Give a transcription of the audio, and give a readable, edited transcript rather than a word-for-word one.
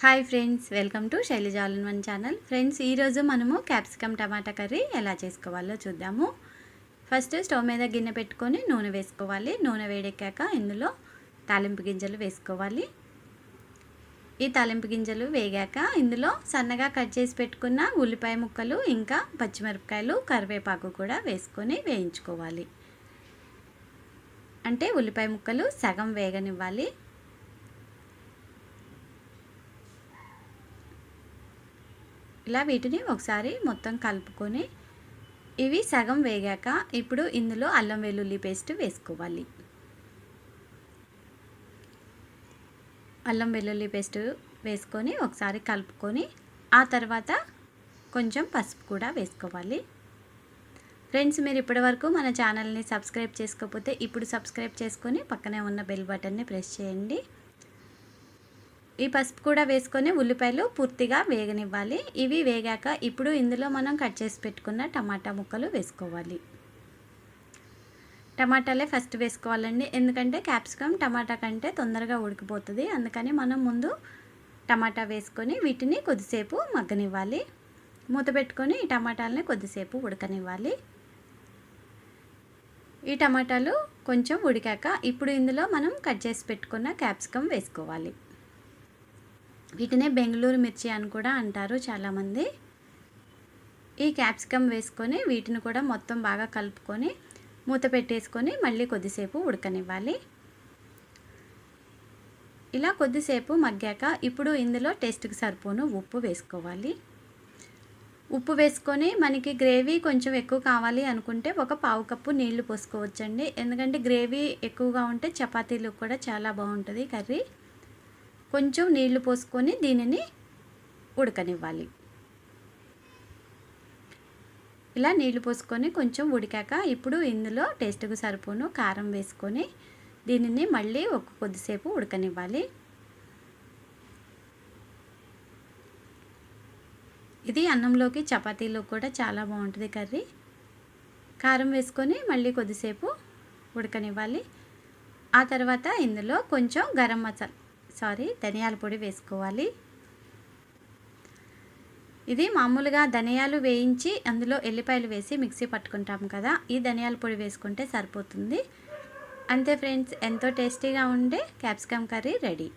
Hi friends, welcome to Shailaja all in one channel. Friends, ఈరోజు మనము capsicum టమాటా curry ఎలా చేసుకోవాలో చూద్దాము. ఫస్ట్ స్టవ్ మీద గిన్నె పెట్టుకొని నూనె వేసుకోవాలి. నూనె వేడెక్కాక ఇందులో తాలింపు గింజలు వేసుకోవాలి. ఈ తాలింపు గింజలు వేగాక ఇందులో సన్నగా కట్ చేసి పెట్టుకున్న ఉల్లిపాయ ముక్కలు, ఇంకా పచ్చిమిరపకాయలు, కరివేపాకు కూడా వేసుకొని వేయించుకోవాలి. అంటే ఉల్లిపాయ ముక్కలు సగం వేగనివ్వాలి. ఇలా వీటిని ఒకసారి మొత్తం కలుపుకొని ఇవి సగం వేగాక ఇప్పుడు ఇందులో అల్లం వెల్లుల్లి పేస్ట్ వేసుకోవాలి. అల్లం వెల్లుల్లి పేస్ట్ వేసుకొని ఒకసారి కలుపుకొని ఆ తర్వాత కొంచెం పసుపు కూడా వేసుకోవాలి. ఫ్రెండ్స్, మీరు ఇప్పటివరకు మన ఛానల్ని సబ్స్క్రైబ్ చేసుకోకపోతే ఇప్పుడు సబ్స్క్రైబ్ చేసుకొని పక్కనే ఉన్న బెల్ బటన్ని ప్రెస్ చేయండి. ఈ పసుపు కూడా వేసుకొని ఉల్లిపాయలు పూర్తిగా వేగనివ్వాలి. ఇవి వేగాక ఇప్పుడు ఇందులో మనం కట్ చేసి పెట్టుకున్న టమాటా ముక్కలు వేసుకోవాలి. టమాటాలే ఫస్ట్ వేసుకోవాలండి, ఎందుకంటే క్యాప్సికమ్ టమాటా కంటే తొందరగా ఉడికిపోతుంది. అందుకని మనం ముందు టమాటా వేసుకొని వీటిని కొద్దిసేపు మగ్గనివ్వాలి. మూత పెట్టుకొని ఈ టమాటాలని కొద్దిసేపు ఉడకనివ్వాలి. ఈ టమాటాలు కొంచెం ఉడికాక ఇప్పుడు ఇందులో మనం కట్ చేసి పెట్టుకున్న క్యాప్సికమ్ వేసుకోవాలి. వీటినే బెంగళూరు మిర్చి అని కూడా అంటారు చాలామంది. ఈ క్యాప్సికమ్ వేసుకొని వీటిని కూడా మొత్తం బాగా కలుపుకొని మూత పెట్టేసుకొని మళ్ళీ కొద్దిసేపు ఉడకనివ్వాలి. ఇలా కొద్దిసేపు మగ్గాక ఇప్పుడు ఇందులో టేస్ట్కి సరిపోను ఉప్పు వేసుకోవాలి. ఉప్పు వేసుకొని మనకి గ్రేవీ కొంచెం ఎక్కువ కావాలి అనుకుంటే ఒక పావు కప్పు నీళ్లు పోసుకోవచ్చండి. ఎందుకంటే గ్రేవీ ఎక్కువగా ఉంటే చపాతీలు కూడా చాలా బాగుంటుంది కర్రీ. కొంచెం నీళ్లు పోసుకొని దీనిని ఉడకనివ్వాలి. ఇలా నీళ్లు పోసుకొని కొంచెం ఉడికాక ఇప్పుడు ఇందులో టేస్ట్కు సరిపోను కారం వేసుకొని దీనిని మళ్ళీ కొద్దిసేపు ఉడకనివ్వాలి. ఇది అన్నంలోకి చపాతీలో కూడా చాలా బాగుంటుంది కర్రీ. కారం వేసుకొని మళ్ళీ కొద్దిసేపు ఉడకనివ్వాలి. ఆ తర్వాత ఇందులో కొంచెం ధనియాల పొడి వేసుకోవాలి. ఇది మామూలుగా ధనియాలు వేయించి అందులో ఎల్లిపాయలు వేసి మిక్సీ పట్టుకుంటాం కదా, ఈ ధనియాల పొడి వేసుకుంటే సరిపోతుంది. అంతే ఫ్రెండ్స్, ఎంతో టేస్టీగా ఉండే క్యాప్సికమ్ కర్రీ రెడీ.